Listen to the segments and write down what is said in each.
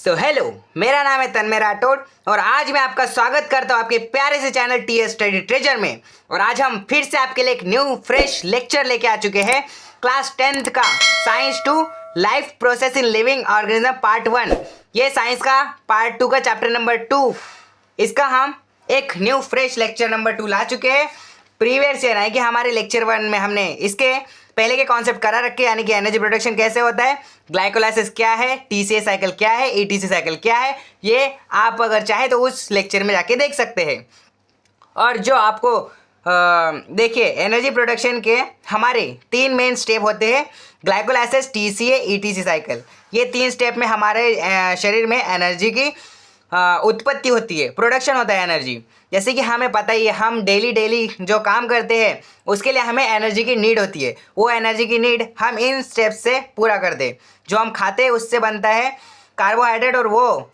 Hello, मेरा नाम है तन्मय राठौड़ और आज मैं आपका स्वागत करता हूँ आपके प्यारे से चैनल टीएस स्टडी ट्रेजर में। और आज हम फिर से आपके लिए एक न्यू फ्रेश लेक्चर लेके आ चुके हैं। क्लास 10th का science 2 life process in living organism part 1। ये साइंस का पार्ट 2 का चैप्टर नंबर 2, इसका हम एक न्यू फ्रेश लेक्चर नंबर 2 ला चुके हैं। प्रीवियस ईयर है कि हमारे लेक्चर 1 में हमने इसके पहले के कॉन्सेप्ट करा रखे, यानी कि एनर्जी प्रोडक्शन कैसे होता है, ग्लाइकोलाइसिस क्या है, टीसीए साइकिल क्या है, ईटीसी साइकिल क्या है, ये आप अगर चाहे तो उस लेक्चर में जाके देख सकते हैं। और जो आपको देखिए, एनर्जी प्रोडक्शन के हमारे 3 मेन स्टेप होते हैं, ग्लाइकोलाइसिस, टीसीए, ईटीसी साइकिल। ये 3 स्टेप में हमारे शरीर में एनर्जी की उत्पत्ति होती है, प्रोडक्शन होता है एनर्जी। जैसे कि हमें पता ही है, हम डेली जो काम करते हैं उसके लिए हमें एनर्जी की नीड होती है। वो एनर्जी की नीड हम इन स्टेप्स से पूरा करते हैं। जो हम खाते हैं उससे बनता है कार्बोहाइड्रेट, और वो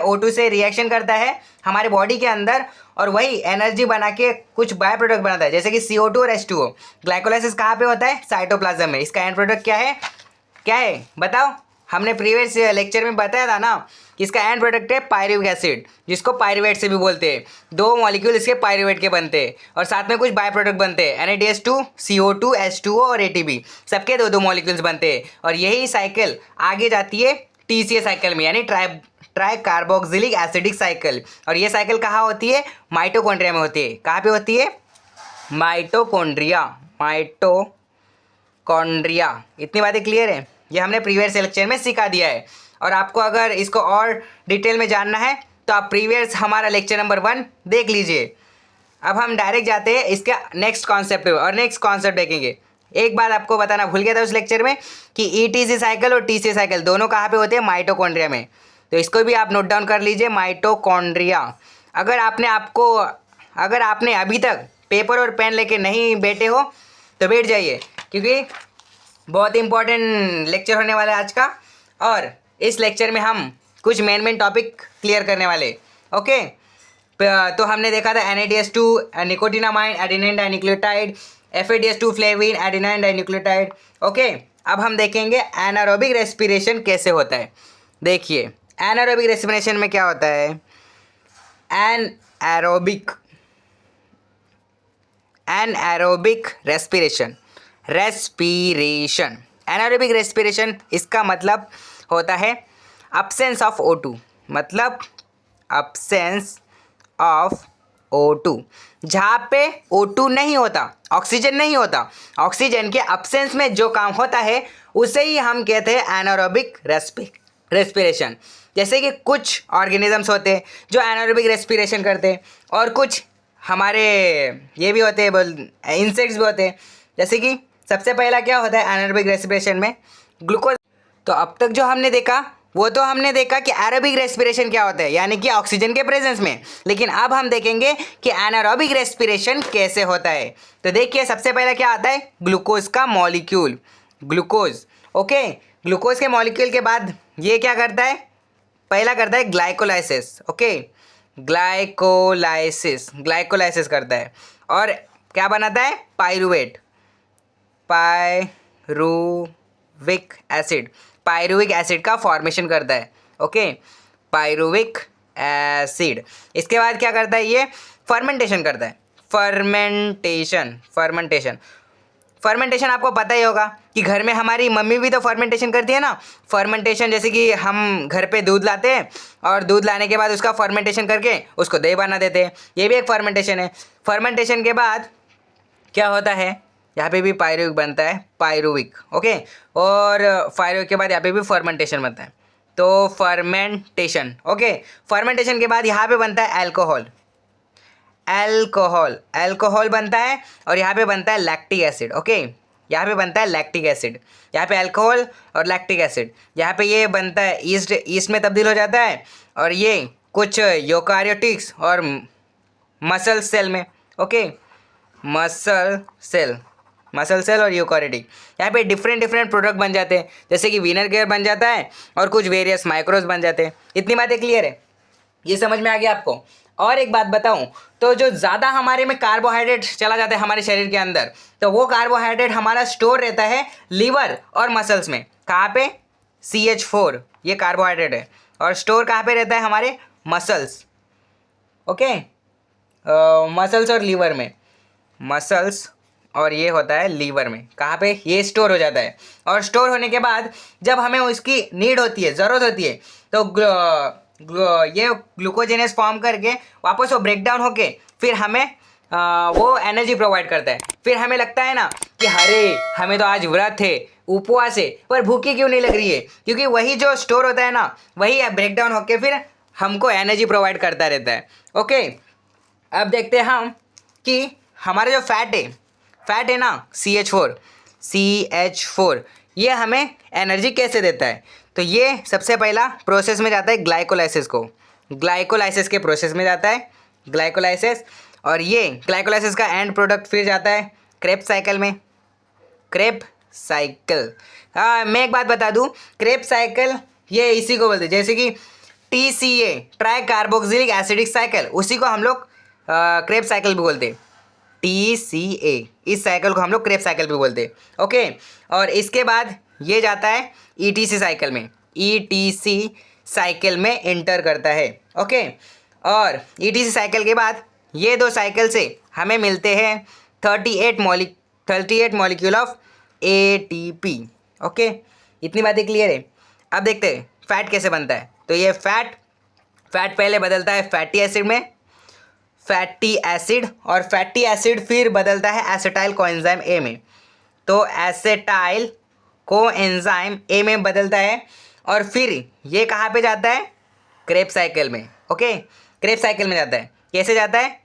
O2 से रिएक्शन करता है हमारे बॉडी के अंदर, और वही एनर्जी बना के कुछ बाय प्रोडक्ट बनाता है, जैसे कि CO2 और H2O। ग्लाइकोलाइसिस कहाँ पे होता है? साइटोप्लाज्म में। इसका एंड प्रोडक्ट क्या है बताओ? हमने प्रीवियस लेक्चर में बताया था ना कि इसका एंड प्रोडक्ट है पायरुविक एसिड, जिसको पायरुवेट से भी बोलते हैं। 2 मॉलिक्यूल इसके पायरुवेट के बनते हैं और साथ में कुछ बाय प्रोडक्ट बनते हैं, NADH2, CO2, H2O और ATP। सबके 2 मॉलिक्यूल्स बनते हैं और यही साइकिल आगे जाती है TCA साइकिल में, यानी ट्राई कार्बोक्सिलिक एसिडिक साइकिल। और ये साइकिल कहाँ होती है? माइटोकॉन्ड्रिया में होती है। कहाँ पे होती है? माइटोकॉन्ड्रिया। इतनी बातें क्लियर है? ये हमने प्रीवियस लेक्चर में सिखा दिया है। और आपको अगर इसको और डिटेल में जानना है तो आप प्रीवियस हमारा लेक्चर नंबर 1 देख लीजिए। अब हम डायरेक्ट जाते हैं इसके नेक्स्ट कॉन्सेप्ट पे और नेक्स्ट कॉन्सेप्ट देखेंगे। एक बात आपको बताना भूल गया था उस लेक्चर में कि ईटीसी साइकिल और टीसी साइकिल दोनों कहाँ पे होते हैं? माइटोकॉन्ड्रिया में। तो इसको भी आप नोट डाउन कर लीजिए, माइटोकॉन्ड्रिया। अगर आपने अभी तक पेपर और पेन लेके नहीं बैठे हो तो बैठ जाइए, क्योंकि बहुत इंपॉर्टेंट लेक्चर होने वाला है आज का। और इस लेक्चर में हम कुछ मेन टॉपिक क्लियर करने वाले। ओके, तो हमने देखा था NADH2 nicotinamine adenine dinucleotide, FADH2 flavin adenine dinucleotide. Okay, अब हम देखेंगे एनारोबिक रेस्पिरेशन कैसे होता है। देखिए, एनारोबिक रेस्पिरेशन में क्या होता है? Anaerobic respiration. एनारोबिक रेस्पिरेशन, इसका मतलब होता है अब्सेंस ऑफ O2, मतलब अब्सेंस ऑफ O2। जहाँ पे O2 नहीं होता, ऑक्सीजन नहीं होता, ऑक्सीजन के अब्सेंस में जो काम होता है उसे ही हम कहते हैं एनारोबिक रेस्पिरेशन। जैसे कि कुछ ऑर्गेनिजम्स होते हैं जो एनारोबिक रेस्पिरेशन करते हैं, और कुछ हमारे ये भी होते हैं, इंसेक्ट्स भी होते हैं। जैसे कि सबसे पहला क्या होता है एनारोबिक रेस्पिरेशन में? ग्लूकोज। तो अब तक जो हमने देखा वो तो हमने देखा कि एरोबिक रेस्पिरेशन क्या होता है, यानी कि ऑक्सीजन के प्रेजेंस में। लेकिन अब हम देखेंगे कि एनारोबिक रेस्पिरेशन कैसे होता है। तो देखिए, सबसे पहला क्या आता है? ग्लूकोज का मॉलिक्यूल, ग्लूकोज। ओके, ग्लूकोज के मॉलिक्यूल के बाद ये क्या करता है? पहला करता है ग्लाइकोलाइसिस। ओके, ग्लाइकोलाइसिस करता है और क्या बनाता है? पायरुविक एसिड का फॉर्मेशन करता है। Okay, pyruvic acid. इसके बाद क्या करता है? ये फर्मेंटेशन करता है। फर्मेंटेशन आपको पता ही होगा कि घर में हमारी मम्मी भी तो फर्मेंटेशन करती है ना। फर्मेंटेशन जैसे कि हम घर पे दूध लाते हैं और दूध लाने के बाद उसका फर्मेंटेशन करके उसको दही बना देते हैं, ये भी एक फर्मेंटेशन है। फर्मेंटेशन के बाद क्या होता है? यहाँ पे भी पायरुविक बनता है, पायरुविक। ओके, और पायरुविक के बाद यहाँ पे भी फर्मेंटेशन बनता है, तो फर्मेंटेशन। ओके, फर्मेंटेशन के बाद यहाँ पे बनता है अल्कोहल बनता है, और यहाँ पे बनता है लैक्टिक एसिड। ओके, यहाँ पे बनता है लैक्टिक एसिड, यहाँ पे अल्कोहल और लैक्टिक एसिड। यहाँ पे ये बनता है ईस्ट में तब्दील हो जाता है, और ये कुछ यूकारियोटिक्स और मसल सेल में। ओके, मसल सेल और यूकारियोटिक, यहाँ पे डिफरेंट प्रोडक्ट बन जाते हैं, जैसे कि विनेगर बन जाता है और कुछ वेरियस माइक्रोज बन जाते हैं। इतनी बातें क्लियर है? ये समझ में आ गया आपको? और एक बात बताऊं तो जो ज़्यादा हमारे में कार्बोहाइड्रेट चला जाता है हमारे शरीर के अंदर, तो वो कार्बोहाइड्रेट हमारा स्टोर रहता है लीवर और मसल्स में। कहाँ पे? CH4 ये कार्बोहाइड्रेट है और स्टोर कहाँ पे रहता है हमारे मसल्स, ओके, मसल्स और लीवर में, मसल्स और ये होता है लीवर में, कहाँ पे ये स्टोर हो जाता है। और स्टोर होने के बाद जब हमें उसकी नीड होती है, ज़रूरत होती है, तो ये ग्लूकोजेनेस फॉर्म करके वापस वो ब्रेक डाउन होके फिर हमें वो एनर्जी प्रोवाइड करता है। फिर हमें लगता है ना कि अरे हमें तो आज व्रत है, उपवास है, पर भूखी क्यों नहीं लग रही है, क्योंकि वही जो स्टोर होता है ना वही ब्रेक डाउन होके फिर हमको एनर्जी प्रोवाइड करता रहता है। ओके, अब देखते हैं हम कि हमारा जो फैट है ना CH4 ये हमें एनर्जी कैसे देता है। तो ये सबसे पहला प्रोसेस में जाता है ग्लाइकोलाइसिस के प्रोसेस में जाता है ग्लाइकोलाइसिस, और ये ग्लाइकोलाइसिस का एंड प्रोडक्ट फिर जाता है क्रेब्स साइकिल में। मैं एक बात बता दूं, क्रेब्स साइकिल ये इसी को बोलते हैं, जैसे कि TCA try carboxylic acidic cycle, उसी को हम लोग क्रेब्स साइकिल भी बोलते हैं। TCA इस साइकिल को हम लोग क्रेब्स साइकिल भी बोलते हैं। ओके, और इसके बाद ये जाता है ETC साइकिल में, ETC साइकिल में एंटर करता है। ओके, और ETC साइकिल के बाद ये दो साइकिल से हमें मिलते हैं 38 मॉलिक्यूल ऑफ ATP। ओके, इतनी बातें क्लियर है। अब देखते हैं फैट कैसे बनता है। तो ये फैट पहले बदलता है फैटी एसिड में, फैटी एसिड, और फैटी एसिड फिर बदलता है एसिटाइल कोएंजाइम A में। तो एसिटाइल कोएंजाइम A में बदलता है और फिर ये कहाँ पे जाता है, क्रेब्स साइकिल में। ओके, क्रेब्स साइकिल में जाता है। कैसे जाता है,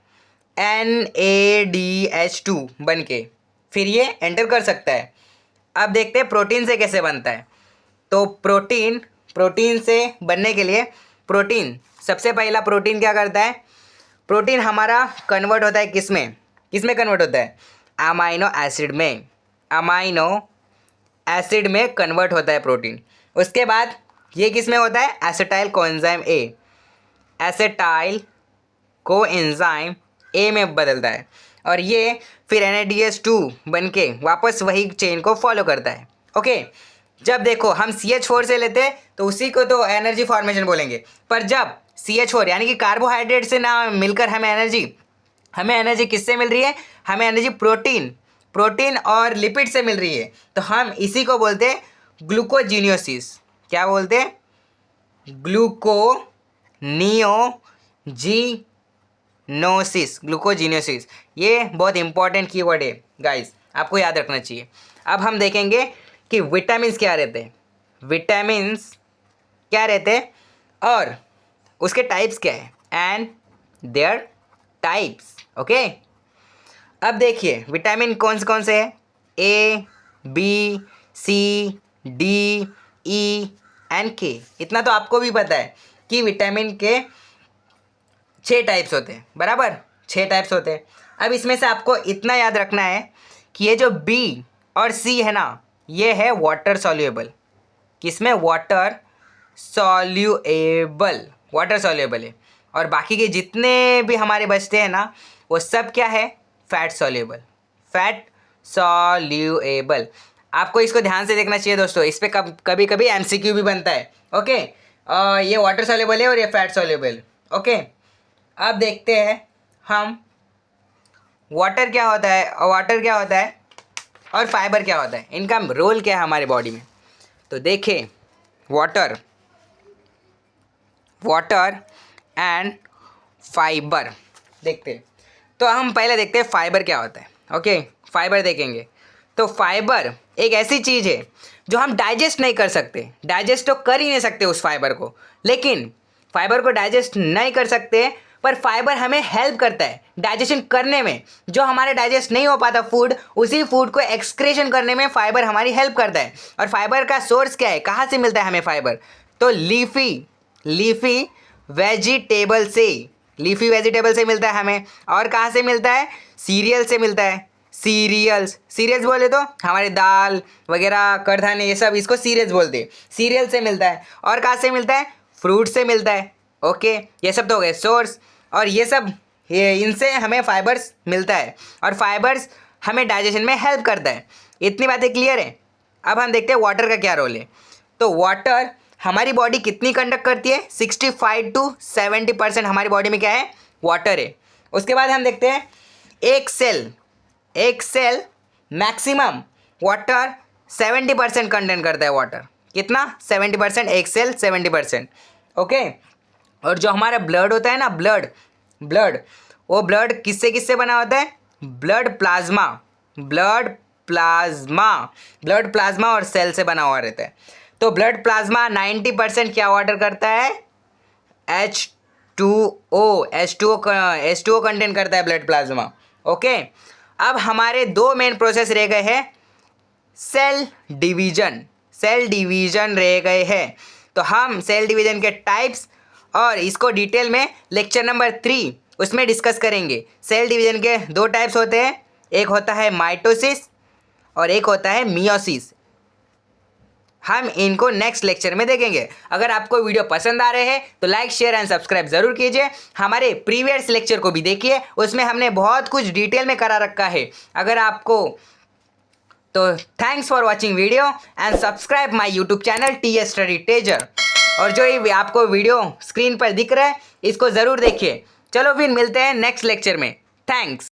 NADH2 बन के फिर ये एंटर कर सकता है। अब देखते हैं प्रोटीन से कैसे बनता है। तो प्रोटीन से बनने के लिए सबसे पहला प्रोटीन क्या करता है, प्रोटीन हमारा कन्वर्ट होता है किस में कन्वर्ट होता है, अमाइनो एसिड में कन्वर्ट होता है प्रोटीन। उसके बाद ये किस में होता है, एसिटाइल कोएंजाइम A में बदलता है, और ये फिर NADH2 बन के वापस वही चेन को फॉलो करता है। ओके, जब देखो हम CH4 से लेते हैं तो उसी को तो एनर्जी फॉर्मेशन बोलेंगे, पर जब CH4 यानी कि कार्बोहाइड्रेट से ना मिलकर हमें एनर्जी किससे मिल रही है, हमें एनर्जी प्रोटीन और लिपिड से मिल रही है, तो हम इसी को बोलते हैं ग्लूकोजीनियोसिस। क्या बोलते हैं, ग्लूकोजीनियोसिस। ये बहुत इंपॉर्टेंट कीवर्ड है गाइस, आपको याद रखना चाहिए। अब हम देखेंगे कि विटामिन्स क्या रहते हैं और उसके टाइप्स क्या है, एंड देयर टाइप्स। ओके, अब देखिए विटामिन कौन से हैं, A, B, C, D, E and K। इतना तो आपको भी पता है कि विटामिन के 6 टाइप्स होते हैं, बराबर 6 टाइप्स होते हैं। अब इसमें से आपको इतना याद रखना है कि ये जो B और C है ना, ये है वाटर सॉल्युएबल। किसमें, वाटर सॉल्युएबल है, और बाकी के जितने भी हमारे बचते हैं ना वो सब क्या है, फैट सॉल्युएबल। आपको इसको ध्यान से देखना चाहिए दोस्तों, इस पर कभी कभी MCQ भी बनता है। ओके, ये वाटर सॉल्युएबल है और ये फैट सॉल्युएबल। ओके, अब देखते हैं हम वाटर क्या होता है और फाइबर क्या होता है, इनका रोल क्या है हमारे बॉडी में। तो देखें वाटर एंड फाइबर देखते हैं। तो हम पहले देखते हैं फाइबर क्या होता है। ओके, फाइबर देखेंगे तो फाइबर एक ऐसी चीज़ है जो हम डाइजेस्ट नहीं कर सकते, डाइजेस्ट तो कर ही नहीं सकते उस फाइबर को, लेकिन फाइबर को डाइजेस्ट नहीं कर सकते, पर फाइबर हमें हेल्प करता है डाइजेशन करने में। जो हमारे डाइजेस्ट नहीं हो पाता फूड, उसी फूड को एक्सक्रीशन करने में फाइबर हमारी हेल्प करता है। और फाइबर का सोर्स क्या है, कहाँ से मिलता है हमें फाइबर, तो लीफी वेजिटेबल से मिलता है हमें। और कहाँ से मिलता है, सीरियल से मिलता है। सीरियल्स बोले तो हमारे दाल वगैरह करधाने ये सब, इसको सीरियल्स बोलते हैं, सीरियल से मिलता है। और कहाँ से मिलता है, फ्रूट से मिलता है। ओके, ये सब तो हो गए सोर्स, और ये इनसे हमें फाइबर्स मिलता है, और फाइबर्स हमें डाइजेशन में हेल्प करता है। इतनी बातें क्लियर है। अब हम देखते हैं वाटर का क्या रोल है। तो वाटर हमारी बॉडी कितनी कंडक्ट करती है? 65 to 70% हमारी बॉडी में क्या है? वाटर है। उसके बाद हम देखते हैं एक सेल मैक्सिमम वाटर 70% कंटेन करता है। वाटर कितना? 70%। एक सेल 70%। ओके। और जो हमारा ब्लड होता है ना, ब्लड वो ब्लड किससे किससे बना होता है? ब्लड प्लाज्मा और सेल से बना हुआ रहता है। तो ब्लड प्लाज्मा 90% क्या वाटर करता है? H2O कंटेन करता है ब्लड प्लाज्मा। ओके। अब हमारे दो मेन प्रोसेस रह गए हैं, सेल डिवीजन रह गए हैं। तो हम सेल डिवीजन के टाइप्स और इसको डिटेल में लेक्चर नंबर 3 उसमें डिस्कस करेंगे। सेल डिवीजन के दो टाइप्स होते हैं, एक होता है माइटोसिस और एक होता है मियोसिस। हम इनको नेक्स्ट लेक्चर में देखेंगे। अगर आपको वीडियो पसंद आ रहे हैं तो लाइक, शेयर एंड सब्सक्राइब जरूर कीजिए। हमारे प्रीवियस लेक्चर को भी देखिए, उसमें हमने बहुत कुछ डिटेल में करा रखा है। अगर आपको तो thanks for watching video and subscribe my YouTube channel TS study treasure. और जो ये आपको वीडियो स्क्रीन पर दिख रहा है इसको ज़रूर देखिए। चलो फिर मिलते हैं नेक्स्ट लेक्चर में। थैंक्स।